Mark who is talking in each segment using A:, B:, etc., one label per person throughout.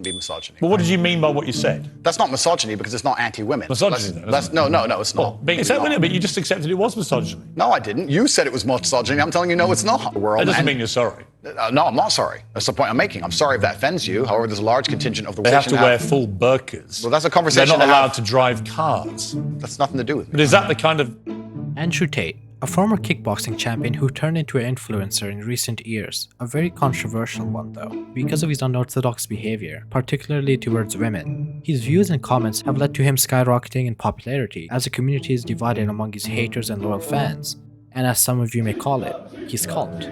A: Be misogyny.
B: Well, what did you mean by what you said?
A: That's not misogyny because it's not anti-women.
B: Misogyny,
A: no, it's not.
B: But you just accepted it was misogyny.
A: No, I didn't. You said it was misogyny. I'm telling you, no, it's not.
B: That doesn't mean you're sorry.
A: No, I'm not sorry. That's the point I'm making. I'm sorry if that offends you. However, there's a large contingent of the
B: They have to wear full burqas.
A: Well, that's a conversation.
B: They're not allowed to drive cars.
A: That's nothing to do with it.
B: But is that the kind of...
C: Andrew Tate, a former kickboxing champion who turned into an influencer in recent years, a very controversial one though, because of his unorthodox behavior, particularly towards women. His views and comments have led to him skyrocketing in popularity as the community is divided among his haters and loyal fans, and as some of you may call it, his cult.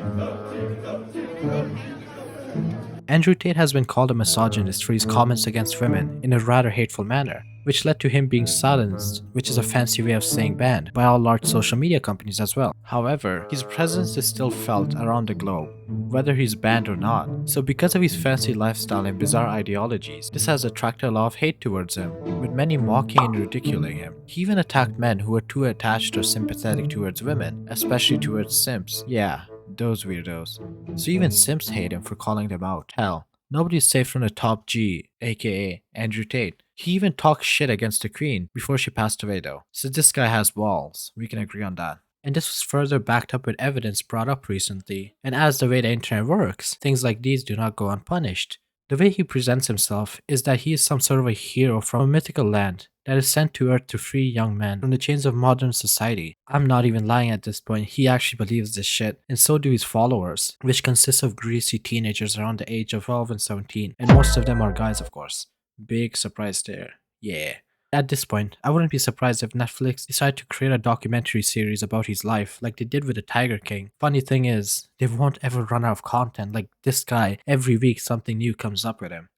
C: Andrew Tate has been called a misogynist for his comments against women in a rather hateful manner, which led to him being silenced, which is a fancy way of saying banned, by all large social media companies as well. However, his presence is still felt around the globe, whether he's banned or not. So because of his fancy lifestyle and bizarre ideologies, this has attracted a lot of hate towards him, with many mocking and ridiculing him. He even attacked men who were too attached or sympathetic towards women, especially towards simps. Yeah, those weirdos. So even simps hate him for calling them out. Hell, nobody's safe from the top G, aka Andrew Tate. He even talked shit against the Queen before she passed away though. So this guy has balls, we can agree on that. And this was further backed up with evidence brought up recently. And as the way the internet works, things like these do not go unpunished. The way he presents himself is that he is some sort of a hero from a mythical land that is sent to Earth to free young men from the chains of modern society. I'm not even lying at this point, he actually believes this shit, and so do his followers, which consists of greasy teenagers around the age of 12 and 17, and most of them are guys of course. Big surprise there. Yeah. At this point, I wouldn't be surprised if Netflix decided to create a documentary series about his life like they did with the Tiger King. Funny thing is, they won't ever run out of content. Like this guy, every week something new comes up with him.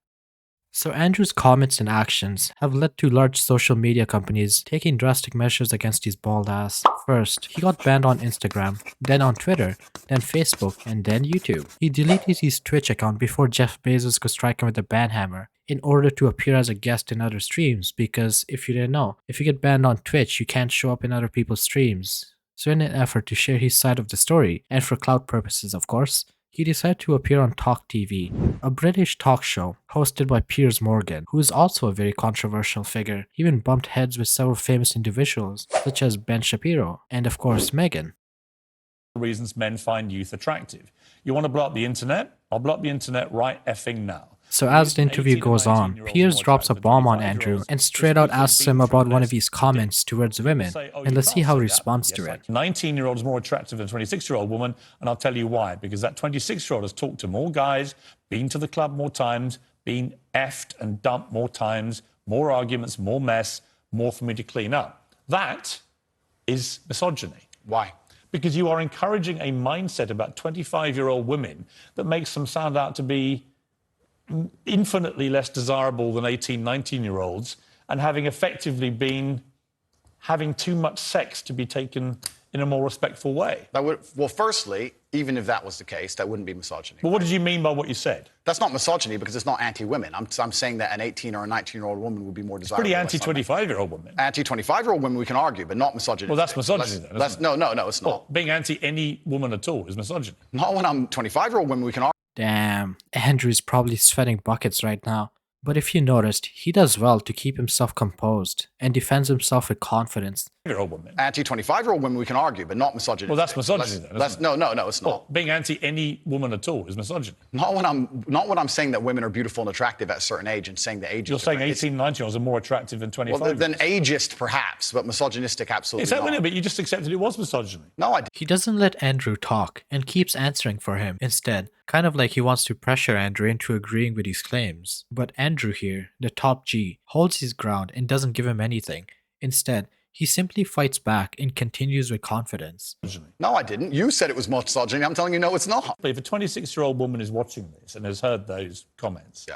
C: So Andrew's comments and actions have led to large social media companies taking drastic measures against his bald ass. First, he got banned on Instagram, then on Twitter, then Facebook, and then YouTube. He deleted his Twitch account before Jeff Bezos could strike him with a ban hammer in order to appear as a guest in other streams, because if you didn't know, if you get banned on Twitch, you can't show up in other people's streams. So in an effort to share his side of the story, and for clout purposes of course, he decided to appear on TalkTv, a British talk show hosted by Piers Morgan, who is also a very controversial figure. He even bumped heads with several famous individuals, such as Ben Shapiro, and of course Meghan.
B: Reasons men find youth attractive. You want to blow up the internet? I'll blow up the internet right effing now.
C: So as the interview goes on, Piers drops a bomb on Andrew and straight out asks him about one of his comments towards women, and let's see how he responds to it.
B: 19-year-old is more attractive than a 26-year-old woman, and I'll tell you why. Because that 26-year-old has talked to more guys, been to the club more times, been effed and dumped more times, more arguments, more mess, more for me to clean up. That is misogyny.
A: Why?
B: Because you are encouraging a mindset about 25-year-old women that makes them sound out to be infinitely less desirable than 18, 19-year-olds, and having effectively been having too much sex to be taken in a more respectful way.
A: Well, firstly, even if that was the case, that wouldn't be misogyny.
B: Well, what did you mean by what you said?
A: That's not misogyny because it's not anti-women. I'm saying that an 18 or a 19-year-old woman would be more desirable.
B: Pretty anti-25-year-old women.
A: Anti-25-year-old women we can argue, but not misogyny.
B: Well, that's misogyny then, isn't it?
A: No, it's not.
B: Well, being anti any woman at all is misogyny.
A: Not when I'm 25-year-old women we can argue.
C: Damn, Andrew's probably sweating buckets right now. But if you noticed, he does well to keep himself composed and defends himself with confidence.
A: Anti-25-year-old women we can argue, but not misogyny.
B: Well, that's misogyny then, isn't it?
A: No, it's not.
B: Well, being anti any woman at all is misogyny.
A: Not when I'm saying that women are beautiful and attractive at a certain age and saying the age.
B: You're saying 18, 19-year-olds are more attractive than 25.
A: Well, then ageist perhaps, but misogynistic absolutely
B: Is that
A: not.
B: But you just accepted it was misogyny.
A: No, I didn't.
C: He doesn't let Andrew talk and keeps answering for him instead, kind of like he wants to pressure Andrew into agreeing with his claims. But Andrew here, the top G, holds his ground and doesn't give him anything. Instead, he simply fights back and continues with confidence.
A: No, I didn't. You said it was misogyny. I'm telling you, no, it's not.
B: If a 26-year-old woman is watching this and has heard those comments,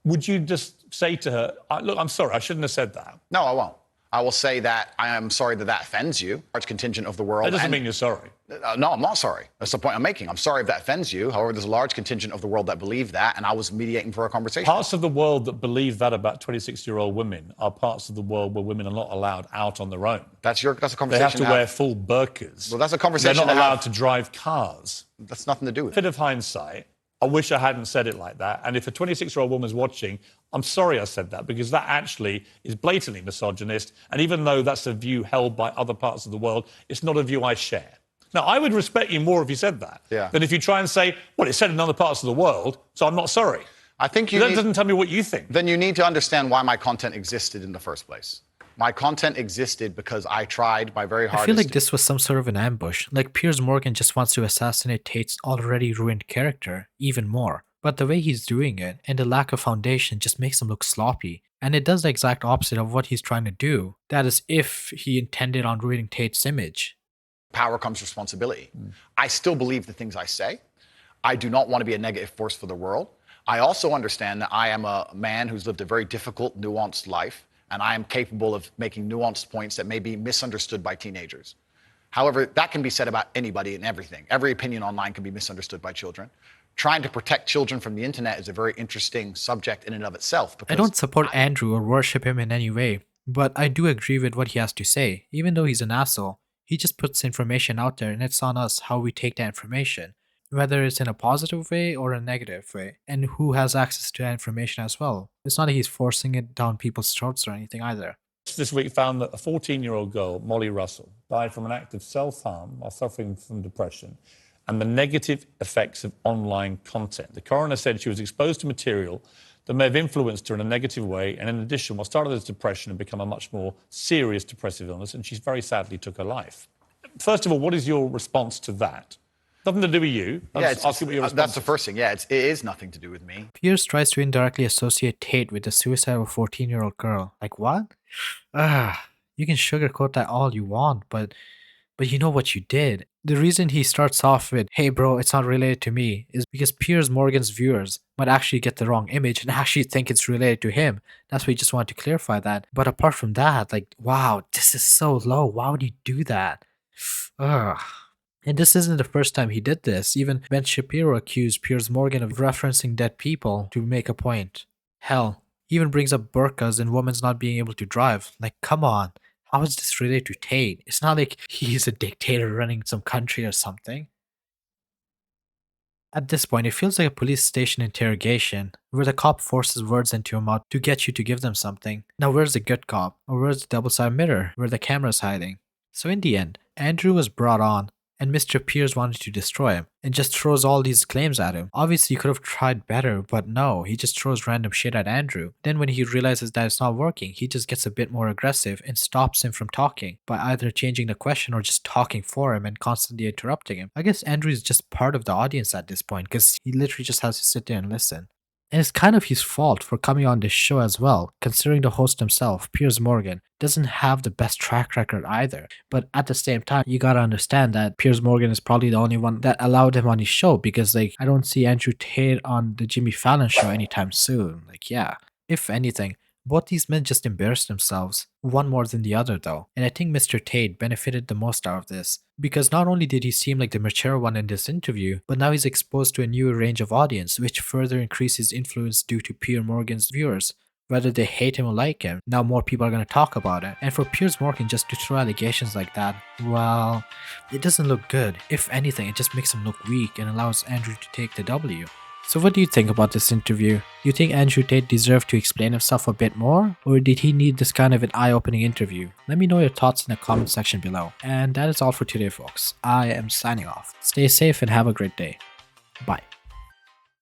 B: would you just say to her, look, I'm sorry, I shouldn't have said that?
A: No, I won't. I will say that I am sorry that offends you. Large contingent of the world.
B: That doesn't mean you're sorry.
A: No, I'm not sorry. That's the point I'm making. I'm sorry if that offends you. However, there's a large contingent of the world that believe that, and I was mediating for a conversation.
B: Parts of the world that believe that about 26-year-old women are parts of the world where women are not allowed out on their own.
A: That's a conversation.
B: They have to wear full burqas.
A: Well, that's a conversation.
B: They're not allowed to drive cars.
A: That's nothing to do with it.
B: Bit of hindsight, I wish I hadn't said it like that. And if a 26-year-old woman's watching, I'm sorry I said that, because that actually is blatantly misogynist. And even though that's a view held by other parts of the world, it's not a view I share. Now, I would respect you more if you said that than if you try and say, well, it's said in other parts of the world, so I'm not sorry.
A: I think
B: that doesn't tell me what you think.
A: Then you need to understand why my content existed in the first place. My content existed because I tried my very hardest.
C: I feel like this was some sort of an ambush. Like Piers Morgan just wants to assassinate Tate's already ruined character even more. But the way he's doing it and the lack of foundation just makes him look sloppy. And it does the exact opposite of what he's trying to do. That is, if he intended on ruining Tate's image.
A: Power comes responsibility. I still believe the things I say. I do not want to be a negative force for the world. I also understand that I am a man who's lived a very difficult, nuanced life, and I am capable of making nuanced points that may be misunderstood by teenagers. However, that can be said about anybody and everything. Every opinion online can be misunderstood by children. Trying to protect children from the internet is a very interesting subject in and of itself.
C: I don't support Andrew or worship him in any way, but I do agree with what he has to say. Even though he's an asshole, he just puts information out there, and it's on us how we take that information, whether it's in a positive way or a negative way, and who has access to that information as well. It's not that he's forcing it down people's throats or anything either.
B: This week found that a 14-year-old girl, Molly Russell, died from an act of self-harm while suffering from depression and the negative effects of online content. The coroner said she was exposed to material that may have influenced her in a negative way, and in addition, what started as depression had become a much more serious depressive illness, and she very sadly took her life. First of all, what is your response to that? Nothing to do with you.
A: That's the first thing. It is nothing to do with me.
C: Piers tries to indirectly associate Tate with the suicide of a 14-year-old girl. Like, what? You can sugarcoat that all you want, but you know what you did. The reason he starts off with, hey bro, it's not related to me, is because Piers Morgan's viewers might actually get the wrong image and actually think it's related to him. That's why he just wanted to clarify that. But apart from that, like, wow, this is so low. Why would you do that? And this isn't the first time he did this. Even Ben Shapiro accused Piers Morgan of referencing dead people to make a point. Hell, he even brings up burqas and women not being able to drive. Like, come on. How is this related to Tate? It's not like he's a dictator running some country or something. At this point, it feels like a police station interrogation, where the cop forces words into your mouth to get you to give them something. Now where's the good cop? Or where's the double-sided mirror, where the camera's hiding? So in the end, Andrew was brought on, and Mr. Piers wanted to destroy him, and just throws all these claims at him. Obviously, he could have tried better, but no, he just throws random shit at Andrew. Then when he realizes that it's not working, he just gets a bit more aggressive and stops him from talking, by either changing the question or just talking for him and constantly interrupting him. I guess Andrew is just part of the audience at this point, because he literally just has to sit there and listen. And it's kind of his fault for coming on this show as well, considering the host himself, Piers Morgan, doesn't have the best track record either. But at the same time, you gotta understand that Piers Morgan is probably the only one that allowed him on his show, because like, I don't see Andrew Tate on the Jimmy Fallon show anytime soon. Like, yeah, if anything, both these men just embarrassed themselves, one more than the other though. And I think Mr. Tate benefited the most out of this, because not only did he seem like the mature one in this interview, but now he's exposed to a newer range of audience, which further increases influence due to Piers Morgan's viewers. Whether they hate him or like him, now more people are going to talk about it. And for Piers Morgan just to throw allegations like that, well, it doesn't look good. If anything, it just makes him look weak and allows Andrew to take the W. So what do you think about this interview? Do you think Andrew Tate deserved to explain himself a bit more? Or did he need this kind of an eye-opening interview? Let me know your thoughts in the comment section below. And that is all for today, folks. I am signing off. Stay safe and have a great day. Bye.